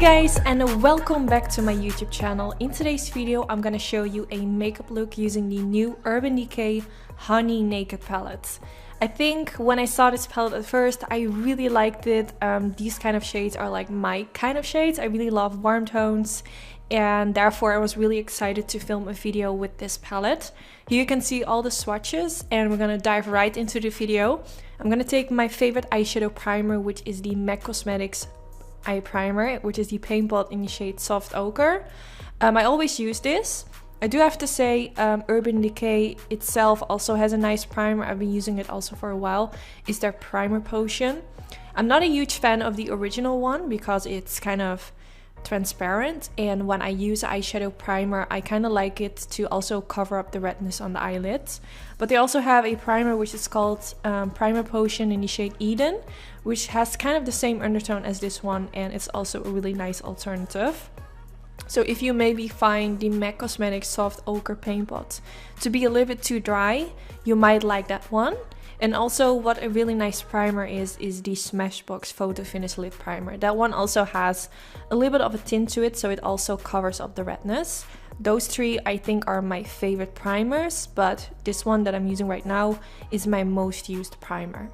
guys, and welcome back to my YouTube channel. In today's video I'm gonna show you a makeup look using the new Urban Decay Honey Naked palette. I think when I saw this palette at first I really liked it. These kind of shades are like my kind of shades. I really love warm tones and therefore I was really excited to film a video with this palette. Here you can see all the swatches and we're gonna dive right into the video. I'm gonna take my favorite eyeshadow primer, which is the MAC Cosmetics eye primer, which is the Paint Pot in the shade Soft Ochre. I always use this. I do have to say Urban Decay itself also has a nice primer. I've been using it also for a while. It's their primer potion. I'm not a huge fan of the original one because it's kind of transparent, and when I use eyeshadow primer I kind of like it to also cover up the redness on the eyelids. But they also have a primer which is called Primer Potion in the shade Eden, which has kind of the same undertone as this one, and it's also a really nice alternative. So if you maybe find the MAC Cosmetics Soft Ochre Paint Pot to be a little bit too dry, you might like that one. And also what a really nice primer is the Smashbox Photo Finish Lip Primer. That one also has a little bit of a tint to it, so it also covers up the redness. Those three I think are my favorite primers, but this one that I'm using right now is my most used primer.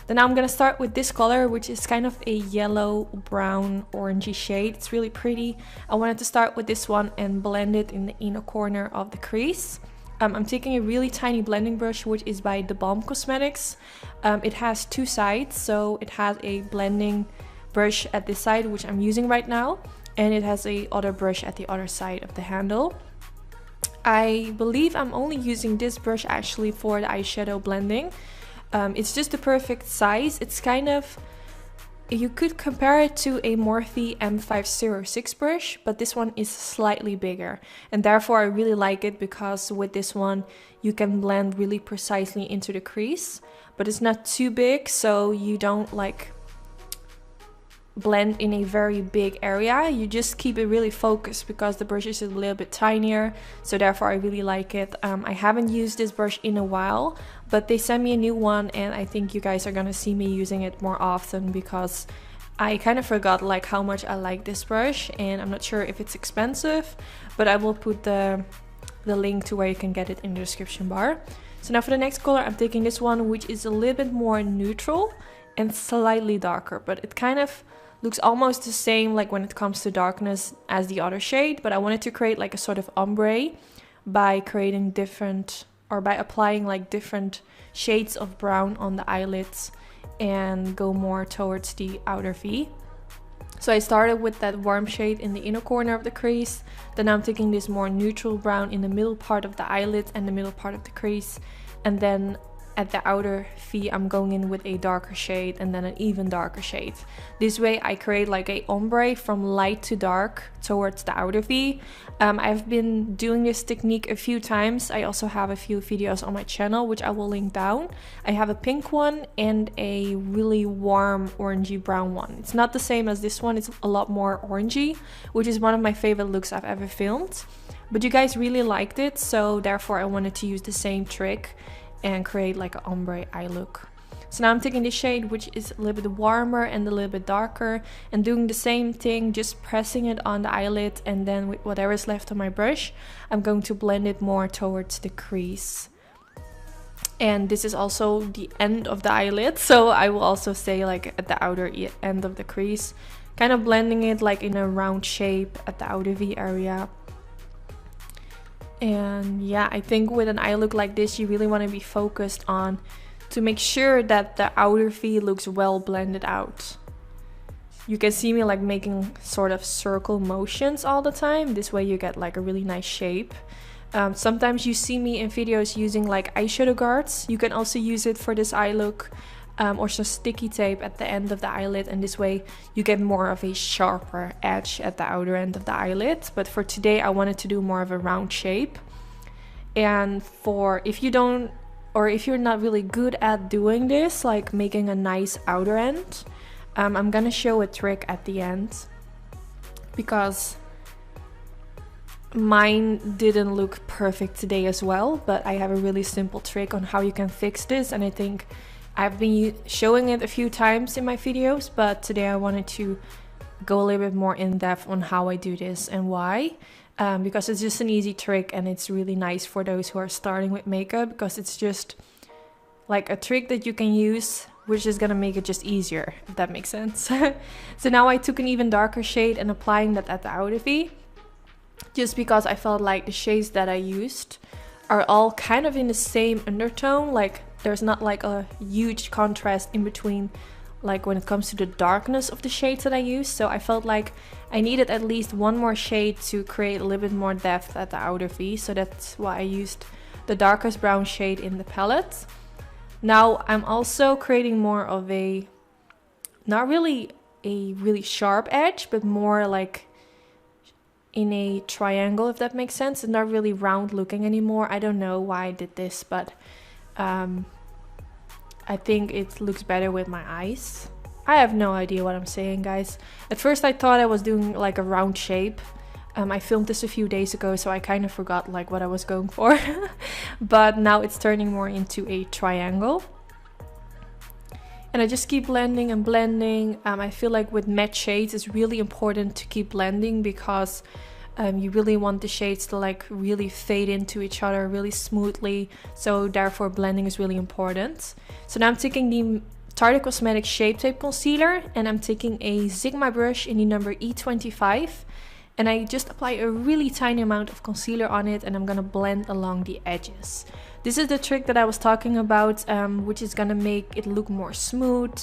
Then I'm gonna start with this color, which is kind of a yellow, brown, orangey shade. It's really pretty. I wanted to start with this one and blend it in the inner corner of the crease. I'm taking a really tiny blending brush, which is by The Balm Cosmetics. It has two sides, so it has a blending brush at this side, which I'm using right now, and it has a other brush at the other side of the handle. I believe I'm only using this brush actually for the eyeshadow blending. It's just the perfect size. It's kind of, you could compare it to a Morphe M506 brush, but this one is slightly bigger, and therefore I really like it because with this one you can blend really precisely into the crease, but it's not too big, so you don't like blend in a very big area. You just keep it really focused because the brush is a little bit tinier, so therefore I really like it. I haven't used this brush in a while, but they sent me a new one and I think you guys are gonna see me using it more often because I kind of forgot like how much I like this brush, and I'm not sure if it's expensive, but I will put the link to where you can get it in the description bar. So now for the next color I'm taking this one, which is a little bit more neutral and slightly darker, but it kind of looks almost the same like when it comes to darkness as the other shade, but I wanted to create like a sort of ombre by creating different, or by applying like different shades of brown on the eyelids and go more towards the outer V. So I started with that warm shade in the inner corner of the crease, then I'm taking this more neutral brown in the middle part of the eyelid and the middle part of the crease, and then at the outer V I'm going in with a darker shade and then an even darker shade. This way I create like a ombre from light to dark towards the outer V. I've been doing this technique a few times. I also have a few videos on my channel which I will link down. I have a pink one and a really warm orangey brown one. It's not the same as this one, it's a lot more orangey, which is one of my favorite looks I've ever filmed. But you guys really liked it, so therefore I wanted to use the same trick and create like an ombre eye look. So now I'm taking this shade, which is a little bit warmer and a little bit darker, and doing the same thing, just pressing it on the eyelid, and then with whatever is left on my brush I'm going to blend it more towards the crease. And this is also the end of the eyelid, so I will also stay like at the outer end of the crease, kind of blending it like in a round shape at the outer V area. And yeah, I think with an eye look like this you really want to be focused on to make sure that the outer V looks well blended out. You can see me like making sort of circle motions all the time. This way you get like a really nice shape. Sometimes you see me in videos using like eyeshadow guards. You can also use it for this eye look, or some sticky tape at the end of the eyelid, and this way you get more of a sharper edge at the outer end of the eyelid. But for today I wanted to do more of a round shape. And for if you don't, or if you're not really good at doing this, like making a nice outer end, I'm gonna show a trick at the end because mine didn't look perfect today as well, but I have a really simple trick on how you can fix this, and I think I've been showing it a few times in my videos, but today I wanted to go a little bit more in depth on how I do this and why. Because it's just an easy trick and it's really nice for those who are starting with makeup, because it's just like a trick that you can use, which is gonna make it just easier, if that makes sense. So now I took an even darker shade and applying that at the outer V, just because I felt like the shades that I used are all kind of in the same undertone. Like there's not like a huge contrast in between, like when it comes to the darkness of the shades that I use. So I felt like I needed at least one more shade to create a little bit more depth at the outer V. So that's why I used the darkest brown shade in the palette. Now I'm also creating more of a, not really a really sharp edge, but more like in a triangle, if that makes sense. It's not really round looking anymore. I don't know why I did this, but I think it looks better with my eyes. I have no idea what I'm saying, guys. At first I thought I was doing like a round shape. I filmed this a few days ago, so I kind of forgot like what I was going for. But now it's turning more into a triangle. And I just keep blending and blending. I feel like with matte shades it's really important to keep blending, because you really want the shades to like really fade into each other really smoothly. So therefore blending is really important. So now I'm taking the Tarte Cosmetics Shape Tape Concealer and I'm taking a Sigma brush in the number E25. And I just apply a really tiny amount of concealer on it and I'm gonna blend along the edges. This is the trick that I was talking about, which is gonna make it look more smooth,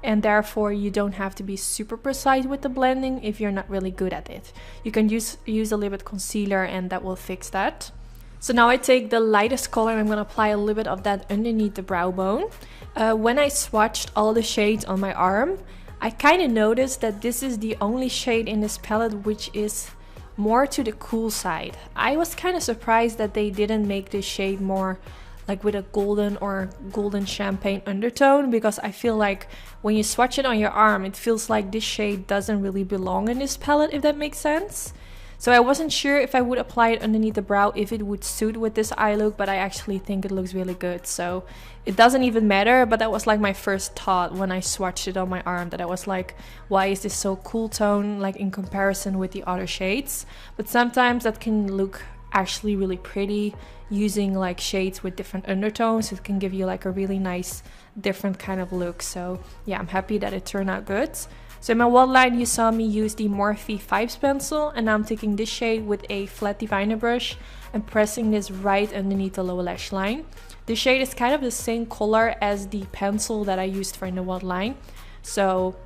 and therefore you don't have to be super precise with the blending if you're not really good at it. You can use a little bit concealer and that will fix that. So now I take the lightest color and I'm gonna apply a little bit of that underneath the brow bone. When I swatched all the shades on my arm, I kind of noticed that this is the only shade in this palette which is more to the cool side. I was kind of surprised that they didn't make this shade more like with a golden or golden champagne undertone, because I feel like when you swatch it on your arm it feels like this shade doesn't really belong in this palette, if that makes sense. So I wasn't sure if I would apply it underneath the brow if it would suit with this eye look, but I actually think it looks really good. So it doesn't even matter, but that was like my first thought when I swatched it on my arm, that I was like, why is this so cool tone like in comparison with the other shades? But sometimes that can look actually really pretty using like shades with different undertones. It can give you like a really nice different kind of look. So yeah, I'm happy that it turned out good. So in my waterline you saw me use the Morphe 5's pencil, and now I'm taking this shade with a flat diviner brush and pressing this right underneath the lower lash line. The shade is kind of the same color as the pencil that I used for in the waterline. So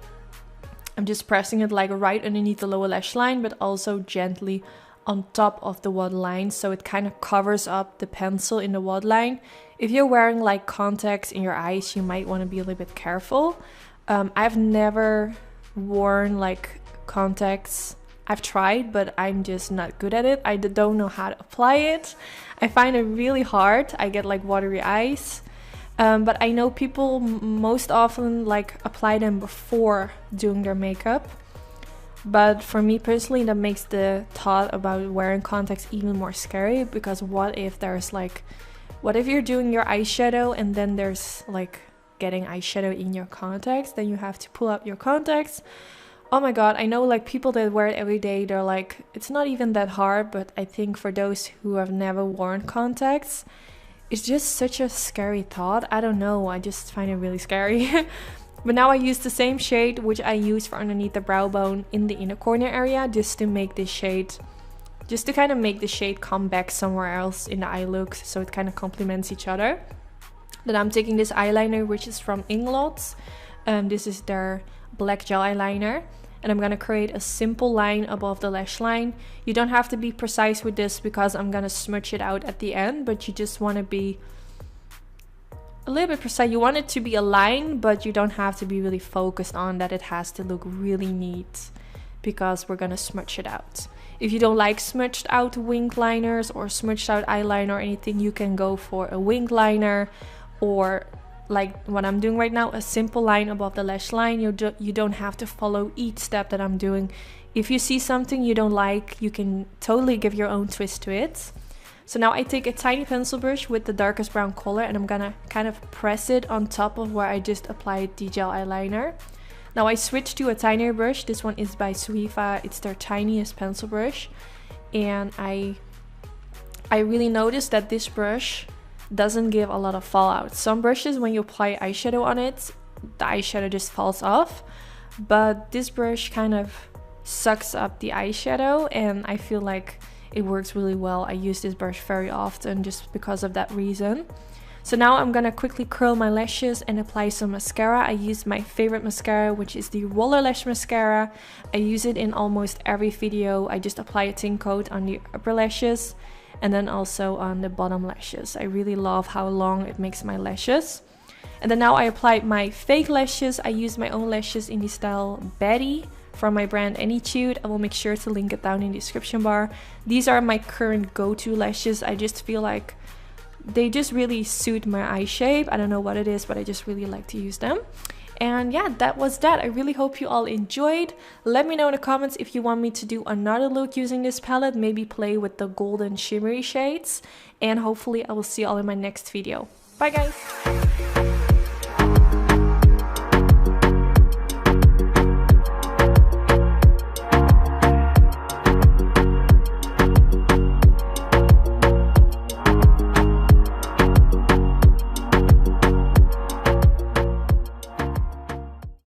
I'm just pressing it like right underneath the lower lash line, but also gently on top of the waterline, so it kind of covers up the pencil in the waterline. If you're wearing like contacts in your eyes, you might want to be a little bit careful. I've never worn like contacts. I've tried, but I'm just not good at it. I don't know how to apply it. I find it really hard. I get like watery eyes. But I know people most often like apply them before doing their makeup. But for me personally, that makes the thought about wearing contacts even more scary, because what if you're doing your eyeshadow and then there's like getting eyeshadow in your contacts, then you have to pull out your contacts. Oh my god, I know like people that wear it every day, they're like, it's not even that hard, but I think for those who have never worn contacts, it's just such a scary thought. I don't know, I just find it really scary. But now I use the same shade which I use for underneath the brow bone in the inner corner area, just to make this shade, just to kind of make the shade come back somewhere else in the eye look, so it kind of complements each other. Then I'm taking this eyeliner which is from Inglot. This is their black gel eyeliner, and I'm gonna create a simple line above the lash line. You don't have to be precise with this because I'm gonna smudge it out at the end, but you just want to be a little bit precise. You want it to be a line, but you don't have to be really focused on that it has to look really neat, because we're gonna smudge it out. If you don't like smudged out wing liners or smudged out eyeliner or anything, you can go for a wing liner, or like what I'm doing right now, a simple line above the lash line. You don't have to follow each step that I'm doing. If you see something you don't like, you can totally give your own twist to it. So now I take a tiny pencil brush with the darkest brown color, and I'm gonna kind of press it on top of where I just applied the gel eyeliner. Now I switched to a tinier brush. This one is by Suifa. It's their tiniest pencil brush. And I really noticed that this brush doesn't give a lot of fallout. Some brushes, when you apply eyeshadow on it, the eyeshadow just falls off. But this brush kind of sucks up the eyeshadow, and I feel like it works really well. I use this brush very often just because of that reason. So now I'm gonna quickly curl my lashes and apply some mascara. I use my favorite mascara, which is the Roller Lash Mascara. I use it in almost every video. I just apply a thin coat on the upper lashes and then also on the bottom lashes. I really love how long it makes my lashes. And then now I applied my fake lashes. I use my own lashes in the style Betty from my brand Anytude. I will make sure to link it down in the description bar. These are my current go-to lashes. I just feel like they just really suit my eye shape. I don't know what it is, but I just really like to use them. And yeah, that was that. I really hope you all enjoyed. Let me know in the comments if you want me to do another look using this palette, maybe play with the golden shimmery shades. And hopefully I will see you all in my next video. Bye guys!